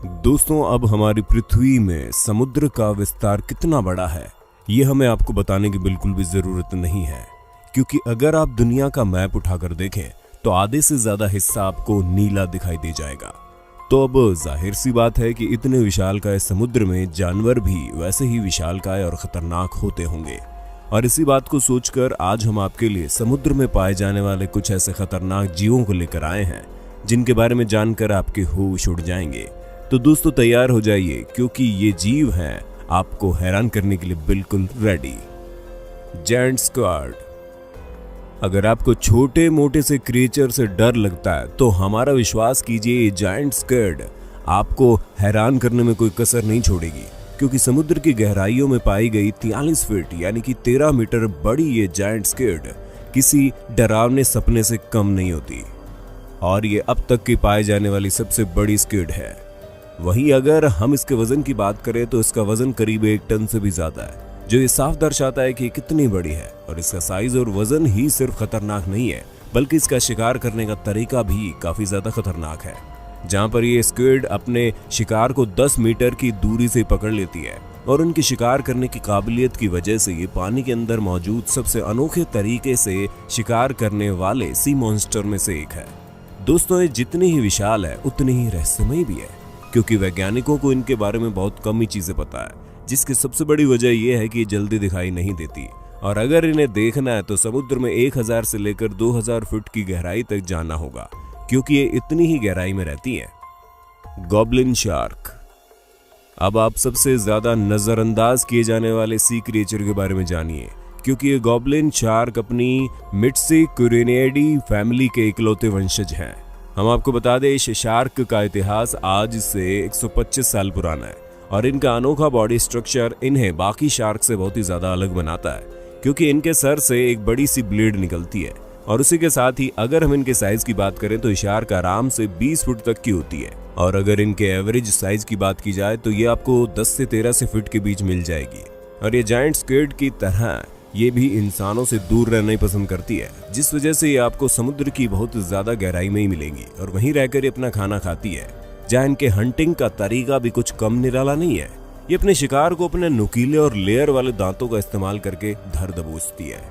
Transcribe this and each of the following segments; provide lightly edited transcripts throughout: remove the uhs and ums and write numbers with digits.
दोस्तों, अब हमारी पृथ्वी में समुद्र का विस्तार कितना बड़ा है ये हमें आपको बताने की बिल्कुल भी जरूरत नहीं है, क्योंकि अगर आप दुनिया का मैप उठाकर देखें तो आधे से ज्यादा हिस्सा आपको नीला दिखाई दे जाएगा। तो अब जाहिर सी बात है कि इतने विशालकाय समुद्र में जानवर भी वैसे ही विशालकाय और खतरनाक होते होंगे। और इसी बात को सोचकर आज हम आपके लिए समुद्र में पाए जाने वाले कुछ ऐसे खतरनाक जीवों को लेकर आए हैं जिनके बारे में जानकर आपके होश उड़ जाएंगे। तो दोस्तों तैयार हो जाइए, क्योंकि ये जीव हैं आपको हैरान करने के लिए बिल्कुल रेडी। Giant squad. अगर आपको छोटे मोटे से क्रिएचर से डर लगता है तो हमारा विश्वास कीजिए, ये जायंट स्क्वाड आपको हैरान करने में कोई कसर नहीं छोड़ेगी, क्योंकि समुद्र की गहराइयों में पाई गई 43 फीट यानी कि 13 मीटर बड़ी ये जायंट स्क्वाड किसी डरावने सपने से कम नहीं होती और ये अब तक की पाए जाने वाली सबसे बड़ी स्क्वाड है। वहीं अगर हम इसके वजन की बात करें तो इसका वजन करीब 1 टन से भी ज्यादा है, जो ये साफ दर्शाता है कि कितनी बड़ी है। और इसका साइज और वजन ही सिर्फ खतरनाक नहीं है, बल्कि इसका शिकार करने का तरीका भी काफी ज्यादा खतरनाक है। जहां पर ये स्क्विड अपने शिकार को 10 मीटर की दूरी से पकड़ लेती है और उनकी शिकार करने की काबिलियत की वजह से ये पानी के अंदर मौजूद सबसे अनोखे तरीके से शिकार करने वाले सी मॉन्स्टर में से एक है। दोस्तों, ये जितनी ही विशाल है उतनी ही रहस्यमय भी है, क्योंकि वैज्ञानिकों को इनके बारे में बहुत कम ही चीजें पता है, जिसकी सबसे बड़ी वजह यह है कि ये जल्दी दिखाई नहीं देती और अगर इन्हें देखना है तो समुद्र में 1000 से लेकर 2000 फुट की गहराई तक जाना होगा, क्योंकि ये इतनी ही गहराई में रहती है। Goblin shark. अब आप सबसे ज्यादा नजरअंदाज किए जाने वाले सी क्रिएचर के बारे में जानिए, क्योंकि ये गॉब्लिन शार्क अपनी मिट्सिकुरेनियडी फैमिली के इकलौते वंशज हैं। हम आपको बता दें, इस शार्क का इतिहास आज से 125 साल पुराना है और इनका अनोखा बॉडी स्ट्रक्चर इन्हें बाकी शार्क से बहुत ही ज्यादा अलग बनाता है, क्योंकि इनके सर से एक बड़ी सी ब्लेड निकलती है। और उसी के साथ ही अगर हम इनके साइज की बात करें तो ये शार्क आराम से 20 फुट तक की होती है और अगर इनके एवरेज साइज की बात की जाए तो ये आपको 10 से 13 फुट के बीच मिल जाएगी। और ये जायंट स्क्विड की तरह ये भी इंसानों से दूर रहना ही पसंद करती है, जिस वजह से ये आपको समुद्र की बहुत ज्यादा गहराई में ही मिलेंगी और वहीं रहकर ये अपना खाना खाती है। जहाँ इनके हंटिंग का तरीका भी कुछ कम निराला नहीं है। ये अपने शिकार को अपने नुकीले और लेयर वाले दांतों का इस्तेमाल करके धर दबोचती है,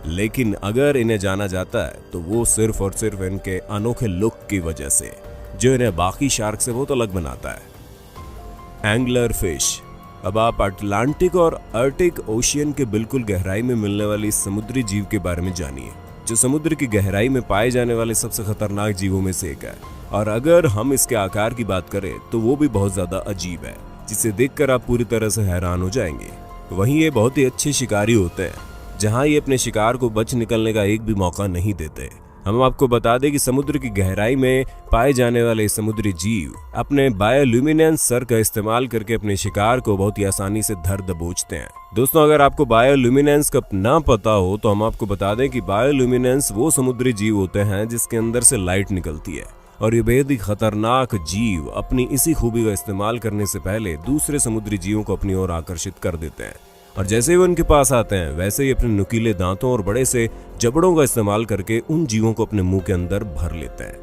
लेकिन अगर इन्हें जाना जाता है तो वो सिर्फ और सिर्फ इनके अनोखे लुक की वजह से, जो इन्हें बाकी शार्क से बहुत अलग बनाता है। Angler fish. अब आप अटलांटिक और आर्टिक ओशियन के बिल्कुल गहराई में मिलने वाली इस समुद्री जीव के बारे में जानिए, जो समुद्र की गहराई में पाए जाने वाले सबसे खतरनाक जीवों में से एक है। और अगर हम इसके आकार की बात करें तो वो भी बहुत ज्यादा अजीब है, जिसे देखकर आप पूरी तरह से हैरान हो जाएंगे। वहीं ये बहुत ही अच्छे शिकारी होते हैं, जहां ये अपने शिकार को बच निकलने का एक भी मौका नहीं देते। हम आपको बता दें कि समुद्र की गहराई में पाए जाने वाले समुद्री जीव अपने बायोल्यूमिनेंस सर का इस्तेमाल करके अपने शिकार को बहुत ही आसानी से धर दबोचते हैं। दोस्तों, अगर आपको बायोल्यूमिनेंस का ना पता हो तो हम आपको बता दें कि बायोल्यूमिनेंस वो समुद्री जीव होते हैं जिसके अंदर से लाइट निकलती है और ये बेहद ही खतरनाक जीव अपनी इसी खूबी का इस्तेमाल करने से पहले दूसरे समुद्री जीवों को अपनी ओर आकर्षित कर देते हैं और जैसे ही वो उनके पास आते हैं वैसे ही अपने नुकीले दांतों और बड़े से जबड़ों का इस्तेमाल करके उन जीवों को अपने मुंह के अंदर भर लेते हैं,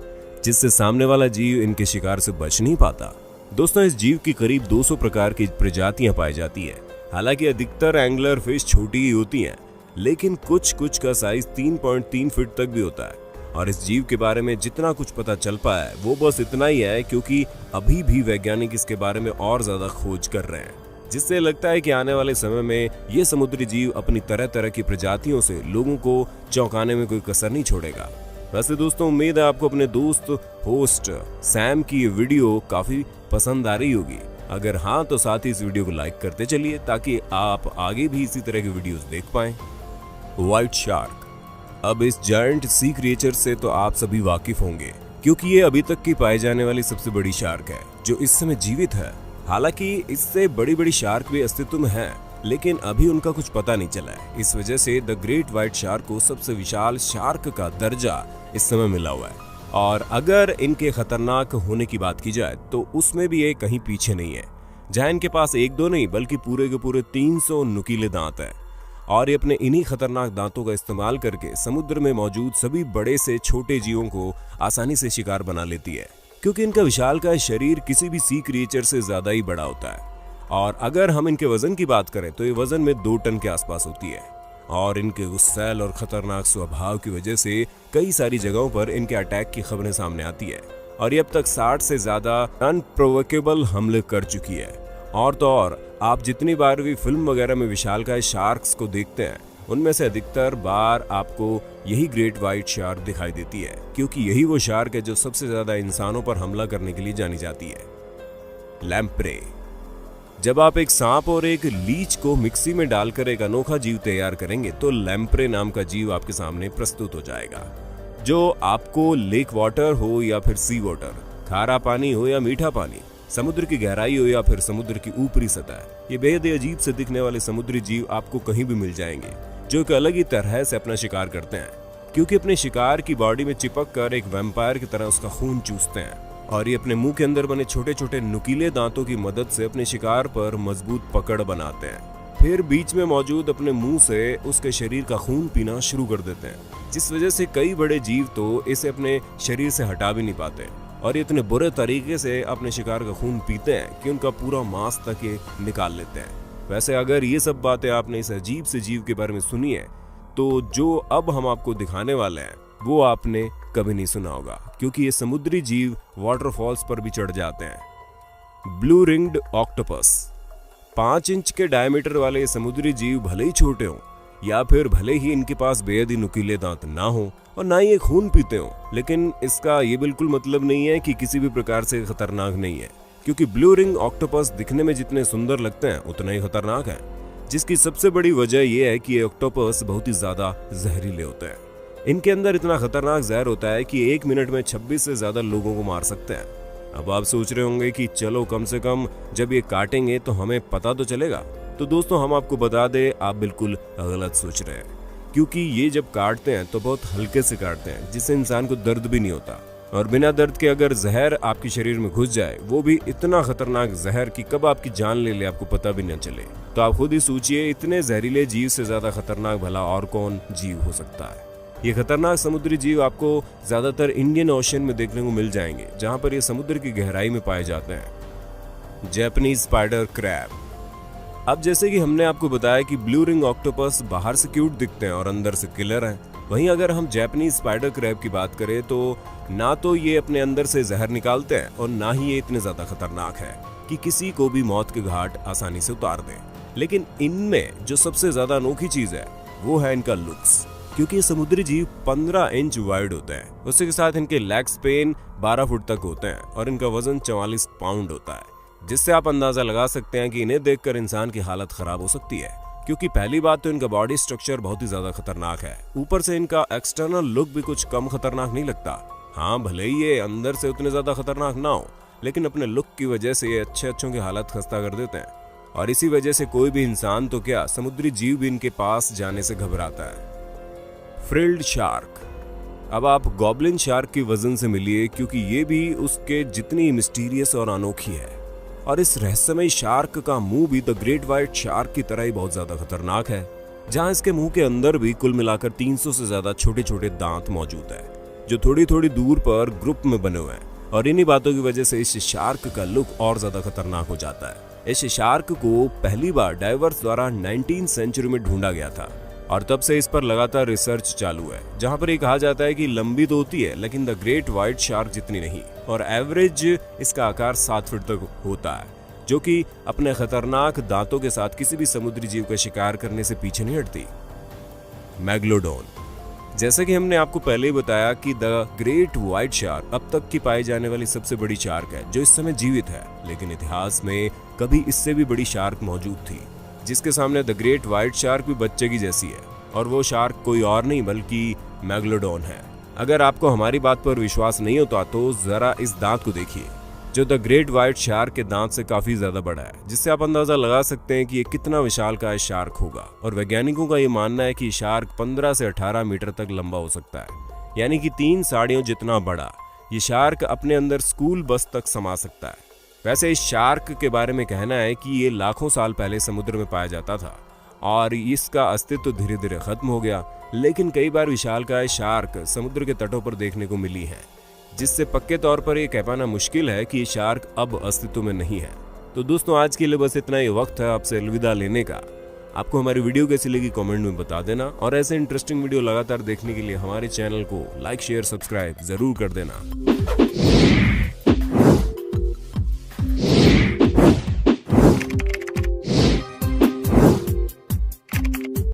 जिससे सामने वाला जीव इनके शिकार से बच नहीं पाता। दोस्तों, इस जीव की करीब 200 प्रकार की प्रजातियां पाई जाती है। हालांकि अधिकतर एंगलर फिश छोटी ही होती हैं, लेकिन कुछ का साइज 3.3 फीट तक भी होता है। और इस जीव के बारे में जितना कुछ पता चल पाया है वो बस इतना ही है, क्योंकि अभी भी वैज्ञानिक इसके बारे में और ज्यादा खोज कर रहे हैं, जिससे लगता है कि आने वाले समय में ये समुद्री जीव अपनी तरह तरह की प्रजातियों से लोगों को चौंकाने में कोई कसर नहीं छोड़ेगा। वैसे दोस्तों, उम्मीद है आपको अपने दोस्त होस्ट सैम की ये वीडियो काफी पसंद आ रही होगी। अगर हाँ तो साथ ही इस वीडियो को लाइक करते चलिए, ताकि आप आगे भी इसी तरह की वीडियोस देख पाएं। White shark. अब इस जायंट सी क्रिएचर से तो आप सभी वाकिफ होंगे, क्योंकि ये अभी तक की पाई जाने वाली सबसे बड़ी शार्क है जो इस समय जीवित है। हालांकि इससे बड़ी बड़ी शार्क भी अस्तित्व में हैं, लेकिन अभी उनका कुछ पता नहीं चला है। इस वजह से द ग्रेट व्हाइट शार्क को सबसे विशाल शार्क का दर्जा इस समय मिला हुआ है और अगर इनके खतरनाक होने की बात की जाए तो उसमें भी ये कहीं पीछे नहीं है, जहां इनके पास 1-2 नहीं बल्कि पूरे के पूरे 300 नुकीले दांत हैं और ये अपने इन्हीं खतरनाक दांतों का इस्तेमाल करके समुद्र में मौजूद सभी बड़े से छोटे जीवों को आसानी से शिकार बना लेती है। क्योंकि इनका विशालकाय शरीर किसी भी सी क्रिएचर से ज्यादा ही बड़ा होता है। और अगर हम इनके वजन की बात करें तो ये वजन में 2 टन के आसपास होती है। और इनके गुस्सैल और खतरनाक स्वभाव की वजह से कई सारी जगहों पर इनके अटैक की खबरें सामने आती है और ये अब तक 60 से ज्यादा अनप्रोवोकेबल हमले कर चुकी है। और तो और आप जितनी बार भी फिल्म वगैरह में विशालकाय शार्क्स को देखते हैं, उनमें से अधिकतर बार आपको यही ग्रेट व्हाइट शार्क दिखाई देती है, क्योंकि यही वो शार्क है जो सबसे ज्यादा इंसानों पर हमला करने के लिए जानी जाती है। लैम्प्रे। जब आप एक सांप और एक लीच को मिक्सी में डालकर एक अनोखा जीव तैयार करेंगे तो लैम्प्रे नाम का जीव आपके सामने प्रस्तुत हो जाएगा, जो आपको लेक वाटर हो या फिर सी वाटर, खारा पानी हो या मीठा पानी, समुद्र की गहराई हो या फिर समुद्र की ऊपरी सतह, ये बेहद अजीब से दिखने वाले समुद्री जीव आपको कहीं भी मिल जाएंगे, जो एक अलग ही तरह से अपना शिकार करते हैं, क्योंकि अपने शिकार की बॉडी में चिपक कर एक वैम्पायर की तरह उसका खून चूसते हैं। और ये अपने मुंह के अंदर बने छोटे छोटे नुकीले दांतों की मदद से अपने शिकार पर मजबूत पकड़ बनाते हैं। फिर बीच में मौजूद अपने मुंह से उसके शरीर का खून पीना शुरू कर देते हैं, जिस वजह से कई बड़े जीव तो इसे अपने शरीर से हटा भी नहीं पाते और ये इतने बुरे तरीके से अपने शिकार का खून पीते हैं कि उनका पूरा मांस तक ये निकाल लेते हैं। वैसे अगर ये सब बातें आपने इस अजीब से जीव के बारे में सुनी है, तो जो अब हम आपको दिखाने वाले हैं वो आपने कभी नहीं सुना होगा, क्योंकि ये समुद्री जीव वाटरफॉल्स पर भी चढ़ जाते हैं। Blue ringed octopus. 5 इंच के डायमीटर वाले समुद्री जीव भले ही छोटे हों या फिर भले ही इनके पास बेहद ही नुकीले दांत ना हो और ना ही ये खून पीते हो, लेकिन इसका ये बिल्कुल मतलब नहीं है कि किसी भी प्रकार से खतरनाक नहीं है, क्योंकि ब्लू रिंग ऑक्टोपस दिखने में जितने सुंदर लगते हैं उतना ही खतरनाक है, जिसकी सबसे बड़ी वजह यह है कि ये ऑक्टोपस बहुत ही ज्यादा जहरीले होते हैं। इनके अंदर इतना खतरनाक जहर होता है कि 1 मिनट में 26 से ज्यादा लोगों को मार सकते हैं। अब आप सोच रहे होंगे कि चलो कम से कम जब ये काटेंगे तो हमें पता तो चलेगा। तो दोस्तों हम आपको बता दें, आप बिल्कुल गलत सोच रहे हैं, क्योंकि ये जब काटते हैं तो बहुत हल्के से काटते हैं, जिससे इंसान को दर्द भी नहीं होता। और बिना दर्द के अगर जहर आपके शरीर में घुस जाए, वो भी इतना खतरनाक जहर कि कब आपकी जान ले ले आपको पता भी न चले। तो आप खुद ही सोचिए, इतने जहरीले जीव से ज्यादा खतरनाक भला और कौन जीव हो सकता है। ये खतरनाक समुद्री जीव आपको ज्यादातर इंडियन ओशन में देखने को मिल जाएंगे, जहां पर ये समुद्र की गहराई में पाए जाते हैं। Japanese spider crab. अब जैसे कि हमने आपको बताया कि ब्लू रिंग ऑक्टोपस बाहर से क्यूट दिखते हैं और अंदर से किलर हैं, वहीं अगर हम जैपनीज स्पाइडर क्रैब की बात करें तो ना तो ये अपने अंदर से जहर निकालते हैं और ना ही ये इतने ज्यादा खतरनाक है कि किसी को भी मौत के घाट आसानी से उतार दें। लेकिन इनमें जो सबसे ज्यादा अनोखी चीज है वो है इनका लुक्स, क्योंकि ये समुद्री जीव 15 इंच वाइड होते हैं। उसी के साथ इनके लेग स्पेन 12 फुट तक होते हैं और इनका वजन 44 पाउंड होता है, जिससे आप अंदाजा लगा सकते हैं कि इन्हें देखकर इंसान की हालत खराब हो सकती है। क्योंकि पहली बात तो इनका बॉडी स्ट्रक्चर बहुत ही ज्यादा खतरनाक है, ऊपर से इनका एक्सटर्नल लुक भी कुछ कम खतरनाक नहीं लगता। हाँ, भले ही ये अंदर से उतने ज्यादा खतरनाक ना हो, लेकिन अपने लुक की वजह से ये अच्छों की हालत खस्ता कर देते हैं और इसी वजह से कोई भी इंसान तो क्या, समुद्री जीव भी इनके पास जाने से घबराता है। Frilled shark. अब आप गॉब्लिन शार्क की वजन से मिलिए, क्योंकि ये भी उसके जितनी मिस्टीरियस और अनोखी है। और इस रहस्यमय शार्क का मुंह भी द ग्रेट व्हाइट शार्क की तरह ही बहुत ज्यादा खतरनाक है, जहां इसके मुंह के अंदर भी कुल मिलाकर 300 से ज्यादा छोटे छोटे दांत मौजूद है, जो थोड़ी थोड़ी दूर पर ग्रुप में बने हुए हैं। और इन्हीं बातों की वजह से इस शार्क का लुक और ज्यादा खतरनाक हो जाता है। इस शार्क को पहली बार डाइवर्स द्वारा 19वीं सेंचुरी में ढूंढा गया था और तब से इस पर लगातार रिसर्च चालू है, जहां पर ये कहा जाता है कि लंबी तो होती है लेकिन द ग्रेट व्हाइट शार्क जितनी नहीं, और एवरेज इसका आकार 7 फुट तक होता है, जो कि अपने खतरनाक दांतों के साथ किसी भी समुद्री जीव का शिकार करने से पीछे नहीं हटती। मैग्लोडोन। जैसे कि हमने आपको पहले ही बताया कि द ग्रेट व्हाइट शार्क अब तक की पाई जाने वाली सबसे बड़ी शार्क है जो इस समय जीवित है, लेकिन इतिहास में कभी इससे भी बड़ी शार्क मौजूद थी, जिसके सामने द ग्रेट व्हाइट शार्क भी बच्चे की जैसी है। और वो शार्क कोई और नहीं बल्कि मैग्लोडोन है। अगर आपको हमारी बात पर विश्वास नहीं होता तो जरा इस दांत को देखिए, जो द ग्रेट व्हाइट शार्क के दांत से काफी ज्यादा बड़ा है, जिससे आप अंदाजा लगा सकते हैं कि ये कितना विशालकाय शार्क होगा। और वैज्ञानिकों का ये मानना है कि शार्क 15 से 18 मीटर तक लंबा हो सकता है, यानी कि 3 साड़ियों जितना बड़ा। ये शार्क अपने अंदर स्कूल बस तक समा सकता है। वैसे इस शार्क के बारे में कहना है कि ये लाखों साल पहले समुद्र में पाया जाता था और इसका अस्तित्व धीरे धीरे खत्म हो गया, लेकिन कई बार विशालकाय शार्क समुद्र के तटों पर देखने को मिली है। जिससे पक्के तौर पर यह कह पाना मुश्किल है कि ये शार्क अब अस्तित्व में नहीं है। तो दोस्तों आज के लिए बस इतना ही वक्त है आपसे अलविदा लेने का। आपको हमारी वीडियो कैसी लगी कमेंट में बता देना और ऐसे इंटरेस्टिंग वीडियो लगातार देखने के लिए हमारे चैनल को लाइक शेयर सब्सक्राइब जरूर कर देना।